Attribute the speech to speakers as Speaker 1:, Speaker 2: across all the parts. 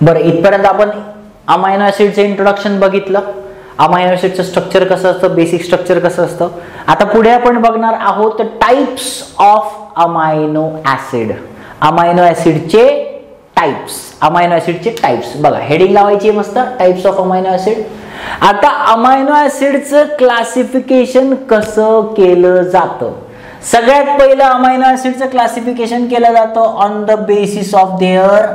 Speaker 1: बरं, इथपर्यंत आपण अमायनो ऍसिडचं इंट्रोडक्शन बघितलं. अमायनो ऍसिडचं स्ट्रक्चर कसं असतं, बेसिक स्ट्रक्चर कसं असतं. आता पुढे आपण बघणार आहोत types of amino acid. Amino ऍसिडचे टाइप्स. अमायनो ऍसिडचे टाइप्स बघा, हेडिंग लावायची मस्त, टाइप्स ऑफ अमायनो ऍसिड. आता अमायनो ऍसिडचं क्लासिफिकेशन कसं केलं जातं. सगळ्यात पहिलं अमायनो ऍसिडचं क्लासिफिकेशन केलं जातं on the basis of their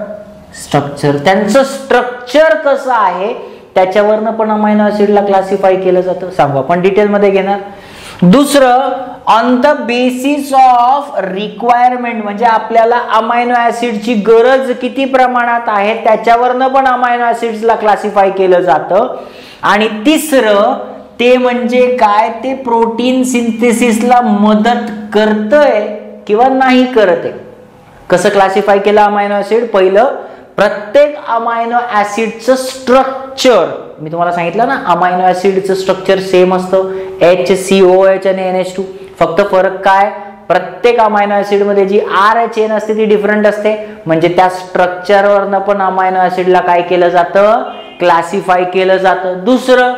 Speaker 1: structure. त्यांचं स्ट्रक्चर कसं आहे त्याच्यावरनं पण अमायनो ऍसिडला क्लासिफाय केलं जातं. सांगू आपण डिटेलमध्ये घेणार. दुसरं, on the basis of requirement, म्हणजे आपल्याला अमायनो ऍसिडची गरज किती प्रमाणात आहे त्याच्यावरनं पण अमायनो ऍसिड्सला क्लासिफाय केलं जातं. आणि तिसरं ते म्हणजे काय, ते प्रोटीन सिंथेसिसला मदत करतंय किंवा नाही करत आहे. कसं क्लासिफाय केलं अमायनो ऍसिड. पहिलं, प्रत्येक अमायनो ऍसिडचं स्ट्रक्चर मी तुम्हाला सांगितलं ना, अमायनो ऍसिडचं स्ट्रक्चर सेम असतं, HCOH आणि NH2. फक्त फरक काय, प्रत्येक अमायनो ऍसिड मध्ये जी R चेन असते ती डिफरंट असते. म्हणजे त्या स्ट्रक्चरवरनं पण अमायनो ऍसिडला काय केलं जातं, क्लासिफाय केलं जातं. दुसरं,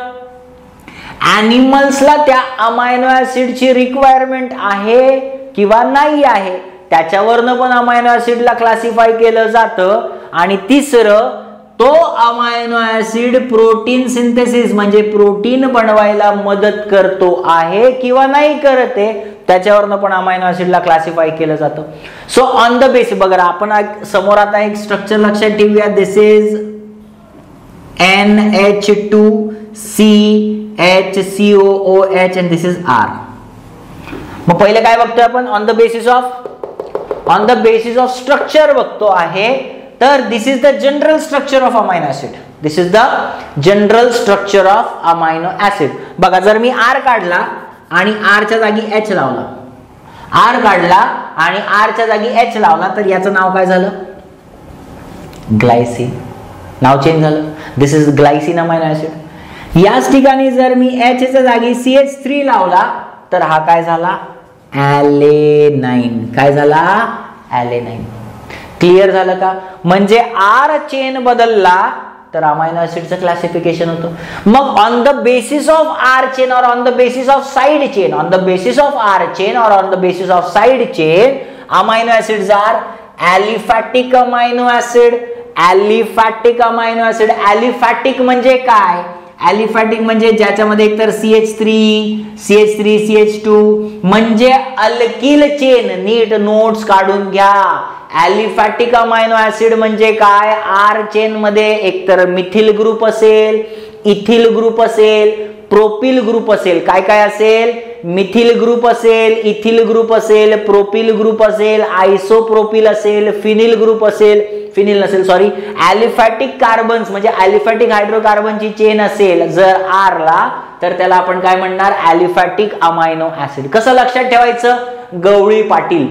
Speaker 1: ॲनिमल्सला त्या अमायनो ऍसिडची रिक्वायरमेंट आहे किंवा नाही आहे त्याच्यावरनं पण अमायनो ऍसिडला क्लासिफाय केलं जातं. आणि तिसरं, तो अमायनो ऍसिड प्रोटीन सिंथेसिस म्हणजे प्रोटीन बनवायला मदत करतो आहे किंवा नाही करत आहे त्याच्यावरनं पण अमायनो ऍसिडला क्लासिफाय केलं जातं. सो ऑन द बेसिस बघा, आपण समोर आता एक स्ट्रक्चर लक्षात ठेवूया. दिस is NH2CHCOOH and this is R. मग पहिले काय बघतोय आपण, on the basis of structure बघतो आहे. तर this is the general structure of amino acid. This is the general structure of amino acid. बघा, जर मी R काढला आणि R च्या जागी H लावला, R काढला आणि R च्या जागी H लावला, तर याचं नाव काय झालं, ग्लायसिन. नाव चेंज झालं. दिस इज ग्लायसिन अमायनो ऍसिड. याच ठिकाणी जर मी H च्या जागी CH3 लावला तर हा काय झाला, ॲलेनाइन. काय झाला, ॲलेनाइन. क्लिअर झालं का. म्हणजे R चेन बदलला तर अमायनो ऍसिडचं क्लासिफिकेशन होतं. मग on the basis of R chain और on the basis of side chain, on the basis of R chain और on the basis of side chain amino acids are aliphatic amino acid. Aliphatic amino acid. Aliphatic म्हणजे काय, aliphatic म्हणजे ज्याच्यामध्ये एकतर CH3 CH2 म्हणजे alkyl chain. नीट notes काढून घ्या. Aliphatic amino acid म्हणजे काय, R चेन मध्ये एकतर मिथिल ग्रुप असेल, इथिल ग्रुप असेल, प्रोपिल ग्रुप असेल. काय काय असेल, मिथिल ग्रुप असेल, इथिल ग्रुप असेल, प्रोपिल ग्रुप असेल, आयसोप्रोपिल असेल, फिनिल ग्रुप असेल, फिनिल नसेल सॉरी, ॲलिफॅटिक कार्बन्स म्हणजे ॲलिफॅटिक हायड्रोकार्बनची चेन असेल जर R ला, तर त्याला आपण काय म्हणणार, ॲलिफॅटिक अमायनो ऍसिड. कसं लक्षात ठेवायचं, गवळी पाटील.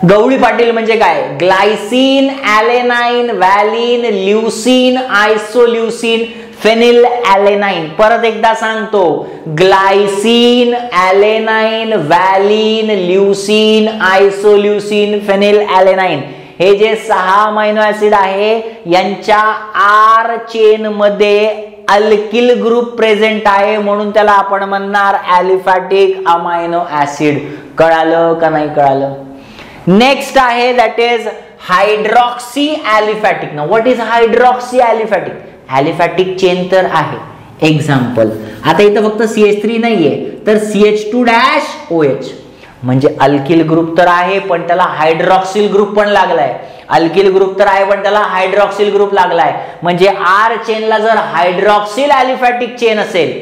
Speaker 1: गवळी पाटील म्हणजे काय, ग्लायसिन, ॲलेनाइन, व्हॅलिन, ल्युसीन, आयसोल्युसीन, फेनिल ॲलेनाइन. परत एकदा सांगतो, ग्लायसिन, ॲलेनाइन, व्हॅलिन, ल्युसीन, आयसोल्युसीन, फेनिल ॲलेनाइन हे जे 6 अमायनो ऍसिड आहे यांच्या R चेन मध्ये अल्किल ग्रुप प्रेझेंट आहे म्हणून त्याला आपण म्हणणार ॲलिफॅटिक अमायनो ऍसिड. कळालं का नाही कळालं. नेक्स्ट आहे दॅट इज हायड्रॉक्सी ॲलिफॅटिक. ना what is hydroxy aliphatic. Aliphatic chain तर आहे. एक्झाम्पल, आता इथं फक्त CH3 नाहीये तर CH2-OH म्हणजे अल्किल ग्रुप तर आहे पण त्याला हायड्रॉक्सिल ग्रुप पण लागलाय. अल्किल ग्रुप तर आहे पण त्याला हायड्रॉक्सिल ग्रुप लागलाय. म्हणजे R चेनला जर हायड्रॉक्सिल ॲलिफॅटिक चेन असेल,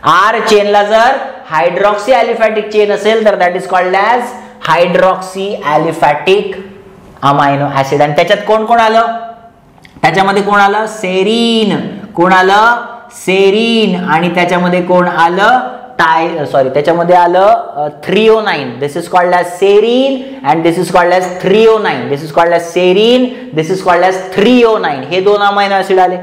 Speaker 1: R चेनला जर हायड्रॉक्सी ॲलिफॅटिक चेन असेल तर that is called as hydroxy aliphatic amino acid. आणि त्याच्यात कोण कोण आलं, त्याच्यामध्ये कोण आलं, सेरीन. कोण आलं, सेरीन. आणि त्याच्यामध्ये कोण आलं, त्याच्यामध्ये आलं threonine. This is called as serine and this is called as threonine. This is called as serine, this is called as threonine. हे 2 अमायनो ऍसिड आले.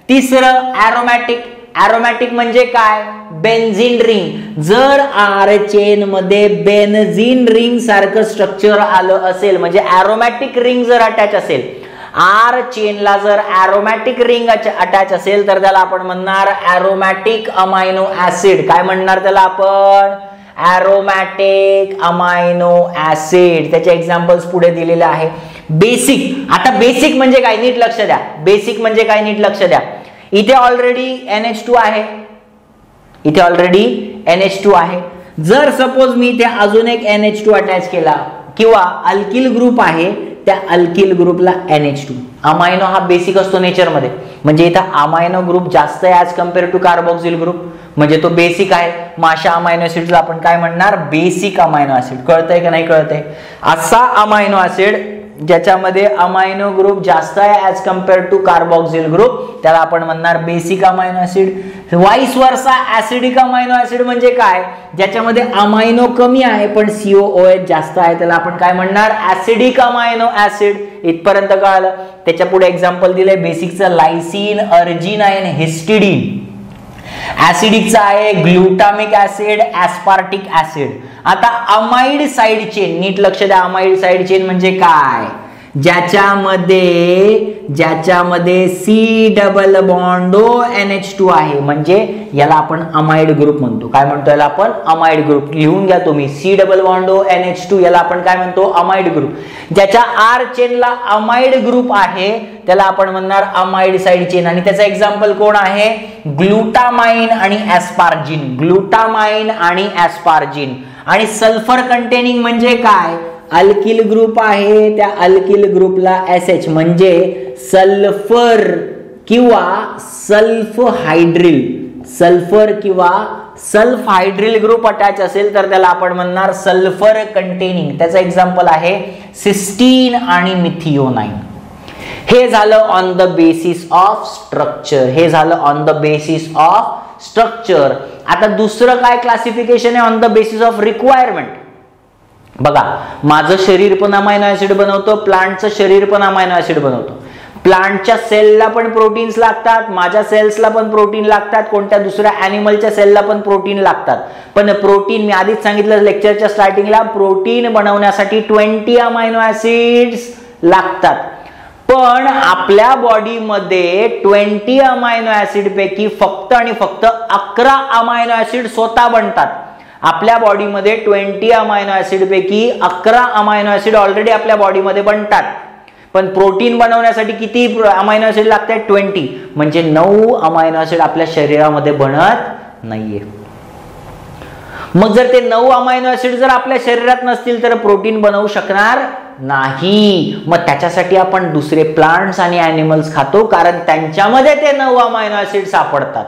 Speaker 1: तिसरं ॲरोमॅटिक. ॲरोमॅटिक म्हणजे काय, बेन्झीन रिंग. जर R चेन मध्ये बेन्झीन रिंग सारखं structure आलं असेल म्हणजे ॲरोमॅटिक रिंग जर अटॅच असेल आर चेनला जर एरोमॅटिक रिंग अटॅच असेल तर त्याला आपण म्हणणार एरोमॅटिक अमायनो ऍसिड. काय म्हणणार त्याला आपण? एरोमॅटिक अमायनो ऍसिड. त्याचे एक्झाम्पल्स पुढे दिलेले आहे. बेसिक, आता बेसिक म्हणजे काय नीट लक्ष द्या. बेसिक म्हणजे काय नीट लक्ष द्या. इथे ऑलरेडी NH2 आहे, इथे ऑलरेडी NH2 आहे. जर सपोज मी इथे अजून एक NH2 अटॅच केला किंवा अल्किल ग्रुप आहे, त्या अल्किल ग्रुपला NH2. अमायनो हा बेसिक असतो नेचर मध्ये, म्हणजे इथं अमायनो ग्रुप जास्त आहे as compare to carboxyl group, म्हणजे तो बेसिक आहे. मग अशा अमायनो ऍसिडला आपण काय म्हणणार? Basic amino acid. कळतंय का नाही कळतंय? असा अमायनो ऍसिड ज्याच्यामध्ये अमायनो ग्रुप जास्त आहे as compare to carboxyl group, त्याला आपण म्हणणार basic amino acid. Vice versa acidic amino acid म्हणजे काय? ज्याच्यामध्ये अमायनो कमी आहे पण COOH जास्त आहे, त्याला आपण काय म्हणणार? Acidic amino acid. इथपर्यंत कळालं? त्याच्या पुढे एक्झाम्पल दिलंय बेसिकचं लायसिन, अर्जिनाइन, हिस्टिडीन. ऍसिडिकचा आहे ग्लुटामिक ऍसिड, ऍस्पार्टिक ऍसिड. आता अमाइड साइड चेन, नीट लक्ष द्या. अमाइड साइड चेन म्हणजे काय? ज्याच्यामध्ये C डबल बॉन्ड NH2 आहे, म्हणजे याला आपण अमाइड ग्रुप म्हणतो. काय म्हणतो याला आपण? Amide group. लिहून घ्या तुम्ही. C डबल बॉन्ड NH2 याला आपण काय म्हणतो? Amide group. ज्याच्या R चेनला अमाइड ग्रुप आहे त्याला आपण म्हणणार अमाइड साइड चेन. आणि त्याचा एक्झाम्पल कोण आहे? ग्लुटामाइन आणि ऍस्पार्जिन. ग्लुटामाइन आणि ऍस्पार्जिन. आणि सल्फर कंटेनिंग म्हणजे काय? अल्किल ग्रुप आहे, त्या अल्किल ग्रुपला SH म्हणजे सल्फर किंवा सल्फ हायड्रिल. सल्फर किंवा सल्फ हायड्रिल ग्रुप अटॅच असेल तर त्याला आपण म्हणणार सल्फर कंटेनिंग. त्याचं एक्झाम्पल आहे सिस्टीन आणि मिथिओनाइन. हे झालं on the basis of structure. हे झालं on the basis of structure. आता दुसरं काय क्लासिफिकेशन आहे? On the basis of requirement. बघा, माझं शरीर पण अमायनो ऍसिड बनवतो, प्लांटचं शरीर पण अमायनो ऍसिड बनवतो. प्लांटच्या सेलला पण प्रोटीन्स लागतात, माझ्या सेल्सला पण प्रोटीन लागतात, कोणत्या दुसऱ्या ॲनिमलच्या सेलला पण प्रोटीन लागतात. पण प्रोटीन मी आधीच सांगितलं लेक्चरच्या स्टार्टिंगला, प्रोटीन बनवण्यासाठी 20 अमायनो ऍसिड्स लागतात. पण आपल्या बॉडीमध्ये 20 अमायनो ऍसिड पैकी फक्त आणि फक्त 11 अमायनो ऍसिड स्वतः बनतात. आपल्या बॉडीमध्ये 20 अमायनो ऍसिड पैकी 11 अमायनो ऍसिड ऑलरेडी आपल्या बॉडीमध्ये बनतात. पण प्रोटीन बनवण्यासाठी किती अमायनो ऍसिड लागतात? 20. म्हणजे 9 अमायनो ऍसिड आपल्या शरीरामध्ये बनत नाहीये. मग जर ते 9 अमायनो ऍसिड जर आपल्या शरीरात नसतील तर प्रोटीन बनवू शकणार नाही. मग त्याच्यासाठी आपण दुसरे प्लांट्स आणि ॲनिमल्स खातो, कारण त्यांच्यामध्ये ते 9 अमायनो ऍसिड सापडतात.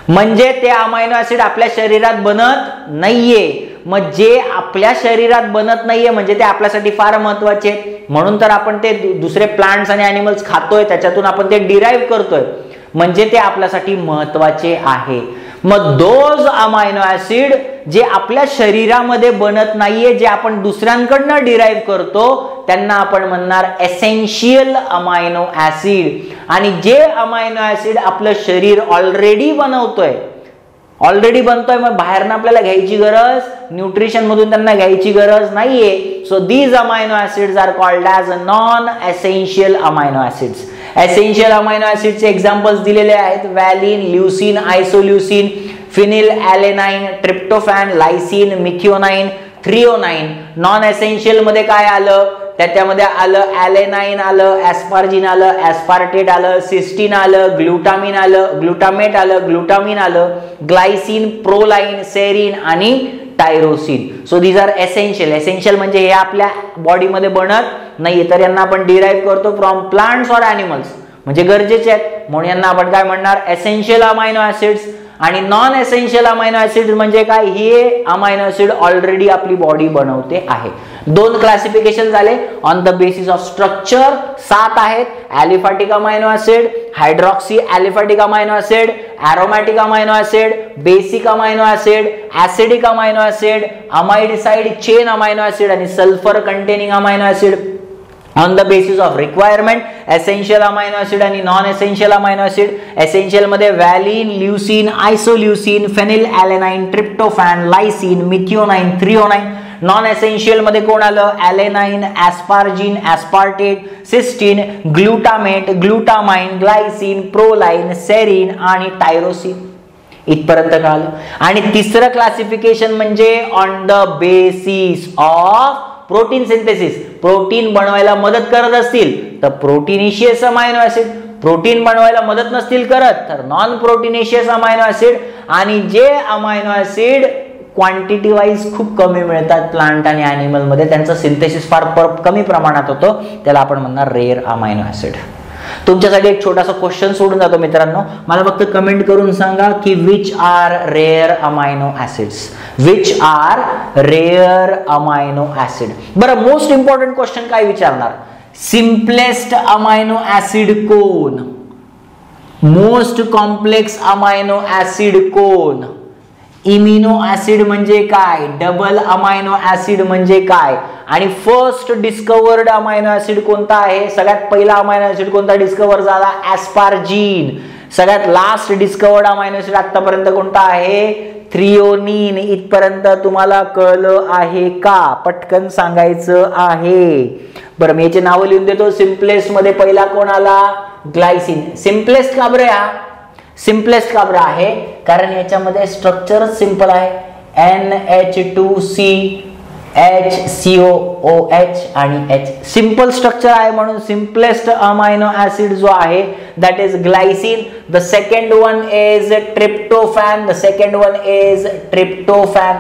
Speaker 1: म्हणजे ते अमायनो ऍसिड आपल्या शरीरात बनत नाहीये. मग जे आपल्या शरीरात बनत नाहीये म्हणजे ते आपल्यासाठी फार महत्वाचे आहेत. म्हणून तर आपण ते दुसरे प्लांट्स आणि ॲनिमल्स खातोय, त्याच्यातून आपण ते डिराईव्ह करतोय, म्हणजे ते आपल्यासाठी महत्वाचे आहे. मग दोज अमायनो ऍसिड जे आपल्या शरीरामध्ये बनत नाहीये, जे आपण दुसऱ्यांकडनं डिराईव्ह करतो, त्यांना आपण म्हणणार एसेन्शियल अमायनो ऍसिड. आणि जे अमायनो ऍसिड आपलं शरीर ऑलरेडी बनवतोय, ऑलरेडी बनतोय, मग बाहेरनं आपल्याला घ्यायची गरज, न्यूट्रिशन मधून त्यांना घ्यायची गरज नाहीये. So these amino acids are called as non essential amino acids. Essential amino ऍसिडचे एक्झाम्पल्स दिलेले आहेत: valine, leucine, isoleucine, phenylalanine, tryptophan, lysine, methionine, threonine. Non essential मध्ये काय आलं? त्याच्यामध्ये आलं ॲलेनाइन आलं, ऍस्पार्जिन आलं, ऍस्पार्टेट आलं, सिस्टीन आलं, ग्लुटामिन आलं, ग्लुटामेट आलं, ग्लुटामिन आलं, ग्लायसिन, प्रोलाइन, सेरिन आणि tyrosine. So these are essential. Essential म्हणजे हे आपल्या बॉडीमध्ये बनत नाहीये, तर यांना आपण डिराईव्ह करतो फ्रॉम प्लांट्स ऑर ॲनिमल्स, म्हणजे गरजेचे आहेत, म्हणून यांना आपण काय म्हणणार? Essential amino acids. आणि नॉन एसेन्शियल अमायनो ऍसिड म्हणजे काय? हे अमायनो ऍसिड ऑलरेडी आपली बॉडी बनवते आहे. 2 क्लासिफिकेशन झाले on the basis of structure. 7 आहेत: aliphatic amino acid, hydroxy aliphatic amino acid, aromatic amino acid, basic amino acid, acidic amino acid, amide side chain amino acid आणि sulphur containing amino acid. On the basis of requirement essential amino acid आणि non essential amino acid. Essential मध्ये valine, leucine, isoleucine, phenylalanine, tryptophan, lysine, methionine, threonine. Non essential मध्ये कोण आलं? Alanine, asparagine, aspartate, cysteine, glutamate, glutamine, glycine, proline, serine आणि tyrosine. इथपर्यंत कळलं. आणि तिसरं क्लासिफिकेशन म्हणजे on the basis of protein synthesis. Protein बनवायला मदत करत असतील तर प्रोटीनेशियस अमायनो ऍसिड, प्रोटीन बनवायला मदत नसतील करत तर नॉन प्रोटीनेशियस अमायनो ऍसिड. आणि जे अमायनो ऍसिड क्वांटिटी वाईज खूप कमी मिळतात प्लांट आणि ॲनिमल मध्ये, त्यांचं सिंथेसिस फार कमी प्रमाणात होतं, त्याला आपण म्हणणार रेअर अमायनो ऍसिड. तुमच्यासाठी एक छोटासा क्वेश्चन सोडून जातो मित्रांनो, मला फक्त कमेंट करून सांगा की which are rare amino acids, which are rare amino acid. बरं, मोस्ट इम्पॉर्टंट क्वेश्चन काय विचारणार? सिम्पलेस्ट अमायनो ऍसिड कोण? मोस्ट कॉम्प्लेक्स अमायनो ऍसिड कोण? इमिनो ऍसिड म्हणजे काय? डबल अमायनो ऍसिड म्हणजे काय? आणि फर्स्ट डिस्कवर्ड अमायनो ऍसिड कोणता आहे? सगळ्यात पहिला अमायनो ऍसिड कोणता डिस्कवर झाला? ॲस्पार्जिन. सगळ्यात लास्ट डिस्कवर्ड अमायनो ऍसिड आतापर्यंत कोणता आहे? थ्रिओनिन. इथपर्यंत तुम्हाला कळलं आहे का? पटकन सांगायचं आहे. बरं, मी याचे नावं लिहून देतो. सिम्पलेस्ट मध्ये पहिला कोण आला? ग्लायसिन. सिम्पलेस्ट का बरं? हा सिम्पलेस्ट का बरं आहे? कारण याच्यामध्ये स्ट्रक्चरच सिंपल आहे. NH2C HCOOH आणि H. सिंपल स्ट्रक्चर आहे म्हणून सिम्पलेस्ट अमायनो ऍसिड जो आहे that is glycine. The second one is tryptophan. The second one is tryptophan.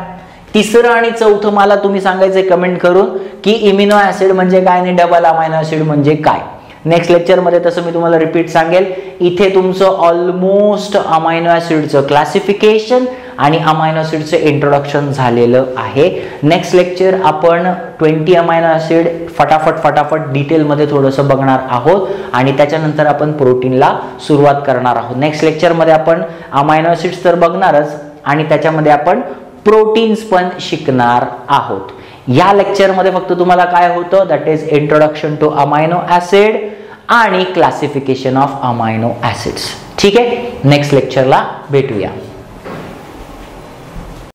Speaker 1: तिसरं आणि चौथं मला तुम्ही सांगायचं कमेंट करून की इमिनो ऍसिड म्हणजे काय आणि डबल अमायनो ऍसिड म्हणजे काय. नेक्स्ट लेक्चर मध्ये तसं मी तुम्हाला रिपीट सांगेल. इथे तुमचं ऑलमोस्ट अमायनो ऍसिडचं क्लासिफिकेशन आणि अमायनो ऍसिडचं इंट्रोडक्शन झालेलं आहे. नेक्स्ट लेक्चर आपण 20 अमायनो ऍसिड फटाफट डिटेलमध्ये थोडंसं बघणार आहोत आणि त्याच्यानंतर आपण प्रोटीनला सुरुवात करणार आहोत. नेक्स्ट लेक्चरमध्ये आपण अमायनो ऍसिड्स तर बघणारच आणि त्याच्यामध्ये आपण प्रोटीन्स पण शिकणार आहोत. या लेक्चरमध्ये फक्त तुम्हाला काय होतं? That is introduction to amino acid आणि क्लासिफिकेशन ऑफ अमायनो ऍसिड्स. ठीक आहे, नेक्स्ट लेक्चरला भेटूया.